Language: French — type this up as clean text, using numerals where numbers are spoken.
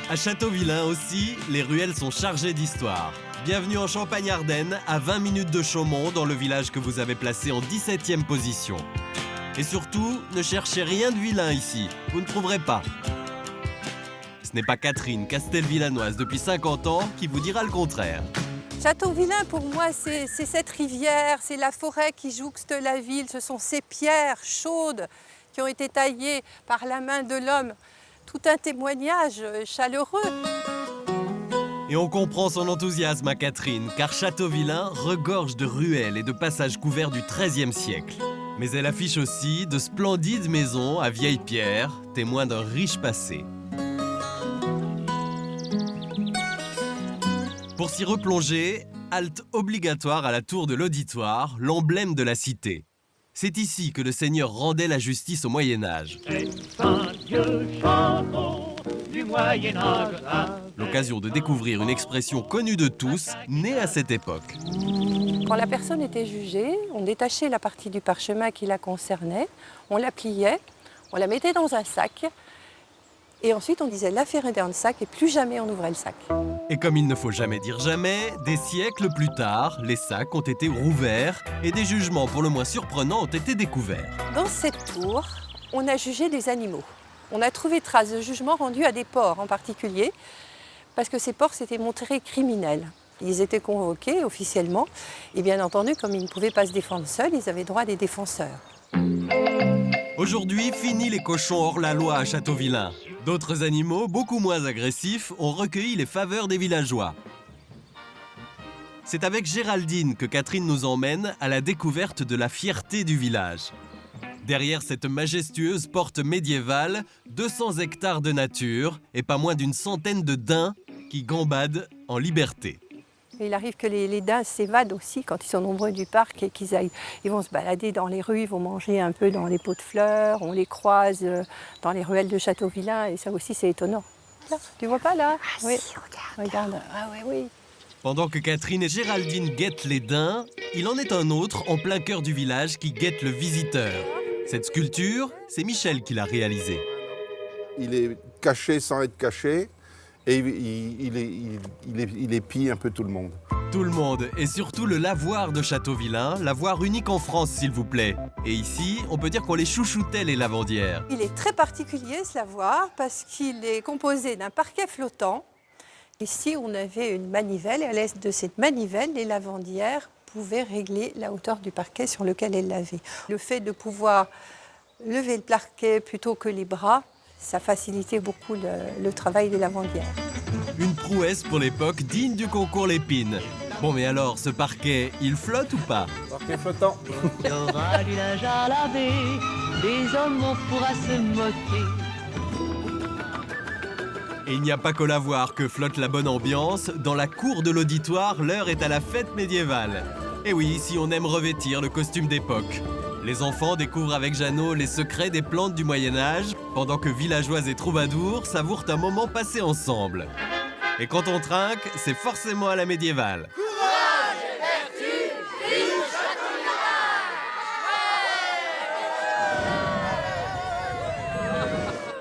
À Châteauvillain aussi, les ruelles sont chargées d'histoire. Bienvenue en Champagne-Ardenne, à 20 minutes de Chaumont, dans le village que vous avez placé en 17e position. Et surtout, ne cherchez rien de vilain ici, vous ne trouverez pas. Ce n'est pas Catherine, Castelvillanoise depuis 50 ans, qui vous dira le contraire. Châteauvillain, pour moi, c'est cette rivière, c'est la forêt qui jouxte la ville, ce sont ces pierres chaudes qui ont été taillées par la main de l'homme. Tout un témoignage chaleureux. Et on comprend son enthousiasme à Catherine, car Châteauvillain regorge de ruelles et de passages couverts du XIIIe siècle. Mais elle affiche aussi de splendides maisons à vieilles pierres, témoins d'un riche passé. Pour s'y replonger, halte obligatoire à la tour de l'Auditoire, l'emblème de la cité. C'est ici que le seigneur rendait la justice au Moyen-Âge. L'occasion de découvrir une expression connue de tous, née à cette époque. Quand la personne était jugée, on détachait la partie du parchemin qui la concernait, on la pliait, on la mettait dans un sac, et ensuite on disait l'affaire est dans le sac et plus jamais on ouvrait le sac. Et comme il ne faut jamais dire jamais, des siècles plus tard, les sacs ont été rouverts et des jugements pour le moins surprenants ont été découverts. Dans cette tour, on a jugé des animaux. On a trouvé traces de jugements rendus à des porcs en particulier, parce que ces porcs s'étaient montrés criminels. Ils étaient convoqués officiellement, et bien entendu, comme ils ne pouvaient pas se défendre seuls, ils avaient droit à des défenseurs. Aujourd'hui, fini les cochons hors la loi à Châteauvillain. D'autres animaux, beaucoup moins agressifs, ont recueilli les faveurs des villageois. C'est avec Géraldine que Catherine nous emmène à la découverte de la fierté du village. Derrière cette majestueuse porte médiévale, 200 hectares de nature et pas moins d'une centaine de daims qui gambadent en liberté. Il arrive que les daims s'évadent aussi quand ils sont nombreux du parc et ils vont se balader dans les rues, ils vont manger un peu dans les pots de fleurs, on les croise dans les ruelles de Châteauvillain et ça aussi c'est étonnant. Là, tu vois pas là? Ah Oui. si, Regarde. Ah oui, oui. Pendant que Catherine et Géraldine guettent les daims, il en est un autre en plein cœur du village qui guette le visiteur. Cette sculpture, c'est Michel qui l'a réalisée. Il est caché sans être caché et il épie un peu tout le monde. Tout le monde, et surtout le lavoir de Châteauvillain, lavoir unique en France s'il vous plaît. Et ici, on peut dire qu'on les chouchoutait les lavandières. Il est très particulier ce lavoir parce qu'il est composé d'un parquet flottant. Ici, on avait une manivelle et à l'aide de cette manivelle, les lavandières pouvaient régler la hauteur du parquet sur lequel elles lavaient. Le fait de pouvoir lever le parquet plutôt que les bras, ça facilitait beaucoup le travail des lavandières. Une prouesse pour l'époque digne du concours Lépine. Bon mais alors, ce parquet, il flotte ou pas? Parquet flottant. Il y aura du linge à laver, des hommes on pourra se moquer. Et il n'y a pas qu'au lavoir que flotte la bonne ambiance. Dans la cour de l'auditoire, l'heure est à la fête médiévale. Et oui, ici on aime revêtir le costume d'époque. Les enfants découvrent avec Jeannot les secrets des plantes du Moyen-Âge, pendant que villageois et troubadours savourent un moment passé ensemble. Et quand on trinque, c'est forcément à la médiévale.